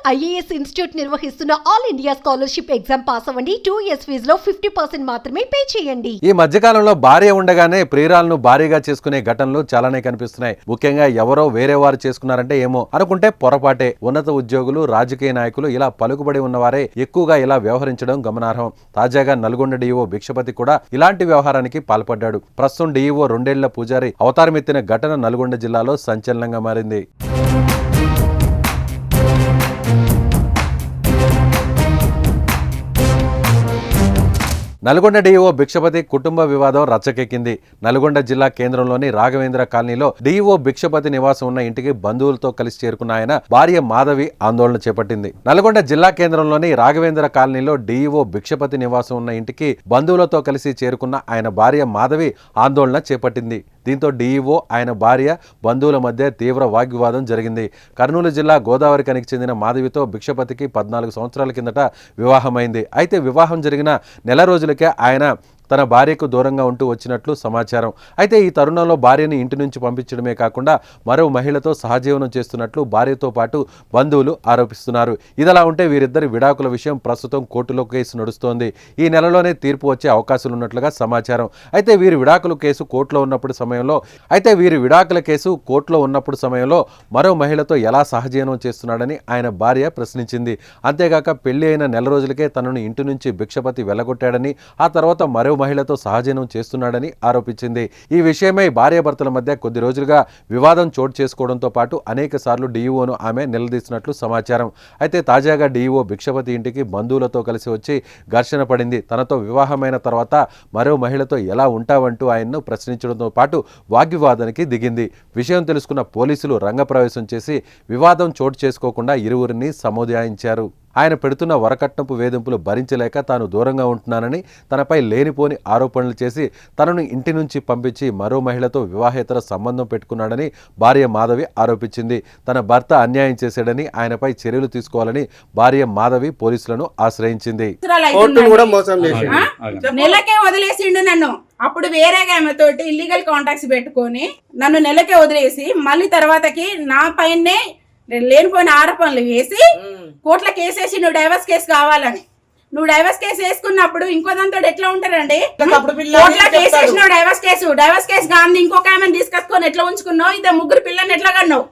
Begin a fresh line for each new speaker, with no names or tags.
IAS institute నిర్వహిస్తున్న all India scholarship exam pass అవ్వండి. 2 years ఫీజులో 50% మాత్రమే పే చేయండి.
ఈ మధ్యకాలంలో భార్య ఉండగానే ప్రియురాలను భారీగా చేసుకునే ఘటనలు చాలానే కనిపిస్తున్నాయి. ముఖ్యంగా ఎవరో వేరే వారు చేసుకున్నారంటే ఏమో అనుకుంటే పొరపాటే. ఉన్నత ఉద్యోగులు, రాజకీయ నాయకులు ఇలా పలుకుబడి ఉన్నవారే ఎక్కువగా ఇలా వ్యవహరించడం గమనార్హం. తాజాగా నల్గొండ డీఈఓ భిక్షపతి కూడా ఇలాంటి వ్యవహారానికి పాల్పడ్డాడు. ప్రస్తుతం డీఈఓ 2 ఏళ్ల పూజారి అవతారమెత్తిన ఘటన నల్గొండ జిల్లాలో సంచలనంగా మారింది. నల్గొండ డీఈఓ భిక్షపతి కుటుంబ వివాదం రచ్చకెక్కింది. నల్గొండ జిల్లా కేంద్రంలోని రాఘవేంద్ర కాలనీలో డీఈఓ భిక్షపతి నివాసం ఉన్న ఇంటికి బంధువులతో కలిసి చేరుకున్న ఆయన భార్య మాధవి ఆందోళన చేపట్టింది. నల్గొండ జిల్లా కేంద్రంలోని రాఘవేంద్ర కాలనీలో డీఈఓ భిక్షపతి నివాసం ఉన్న ఇంటికి బంధువులతో కలిసి చేరుకున్న ఆయన భార్య మాధవి ఆందోళన చేపట్టింది. దీంతో డీఈఓ, ఆయన భార్య, బంధువుల మధ్య తీవ్ర వాగ్వివాదం జరిగింది. కర్నూలు జిల్లా గోదావరి కనికి చెందిన మాధవితో భిక్షపతికి 14 సంవత్సరాల కిందట వివాహమైంది. అయితే వివాహం జరిగిన నెల రోజులకే ఆయన తన భార్యకు దూరంగా ఉంటూ వచ్చినట్లు సమాచారం. అయితే ఈ తరుణంలో భార్యని ఇంటి నుంచి పంపించడమే కాకుండా మరో మహిళతో సహజీవనం చేస్తున్నట్లు భార్యతో పాటు బంధువులు ఆరోపిస్తున్నారు. ఇదిలా ఉంటే వీరిద్దరి విడాకుల విషయం ప్రస్తుతం కోర్టులో కేసు నడుస్తోంది. ఈ నెలలోనే తీర్పు వచ్చే అవకాశాలు ఉన్నట్లుగా సమాచారం. అయితే వీరి విడాకుల కేసు కోర్టులో ఉన్నప్పుడు సమయంలో మరో మహిళతో ఎలా సహజీవనం చేస్తున్నాడని ఆయన భార్య ప్రశ్నించింది. అంతేగాక పెళ్లి అయిన నెల రోజులకే తనను ఇంటి నుంచి భిక్షపతి వెళ్లగొట్టాడని, ఆ తర్వాత మరో మహిళతో సహజీవనం చేస్తున్నాడని ఆరోపించింది. ఈ విషయమై భార్యాభర్తల మధ్య కొద్ది రోజులుగా వివాదం చోటు చేసుకోవడంతో పాటు అనేక సార్లు డీఈఓను ఆమె నిలదీసినట్లు సమాచారం. అయితే తాజాగా డీఈఓ భిక్షపతి ఇంటికి బంధువులతో కలిసి వచ్చి ఘర్షణ పడింది. తనతో వివాహమైన తర్వాత మరో మహిళతో ఎలా ఉంటావంటూ ఆయన్ను ప్రశ్నించడంతో పాటు వాగ్వివాదానికి దిగింది. విషయం తెలుసుకున్న పోలీసులు రంగప్రవేశం చేసి వివాదం చోటు చేసుకోకుండా ఇరువురిని సముదాయించారు. ఆయన పెడుతున్న వరకట్నపు వేధింపులు భరించలేక తాను దూరంగా ఉంటున్నానని, తనపై లేనిపోని ఆరోపణలు చేసి తనను ఇంటి నుంచి పంపించి మరో మహిళతో వివాహేతర సంబంధం పెట్టుకున్నాడని భార్య మాధవి ఆరోపించింది. తన భర్త అన్యాయం చేశాడని, ఆయనపై చర్యలు తీసుకోవాలని భార్య మాధవి పోలీసులను ఆశ్రయించింది.
నెలకే వదిలేసిండు నన్ను. అప్పుడు వేరే ఆమెతోటి ఇల్లీగల్ కాంటాక్ట్స్ పెట్టుకొని నన్ను నెలకే వదిలేసి మళ్ళీ తర్వాతకి నా పైనే లేనిపోయిన ఆరోపణలు వేసి కోర్టులో కేసేసి నువ్వు డైవర్స్ కేసు కావాలని. నువ్వు డైవర్స్ కేసు వేసుకున్నప్పుడు ఇంకో దాంతో ఎట్లా ఉంటారండి? కోర్టులో కేసేసినావు డైవర్స్ కేసు గాంధీ ఇంకొక ఆమెను తీసుకొచ్చుకొని ఎట్లా ఉంచుకున్నావు? ఇద్దరు ముగ్గురు పిల్లల్ని ఎట్లా కన్నావు?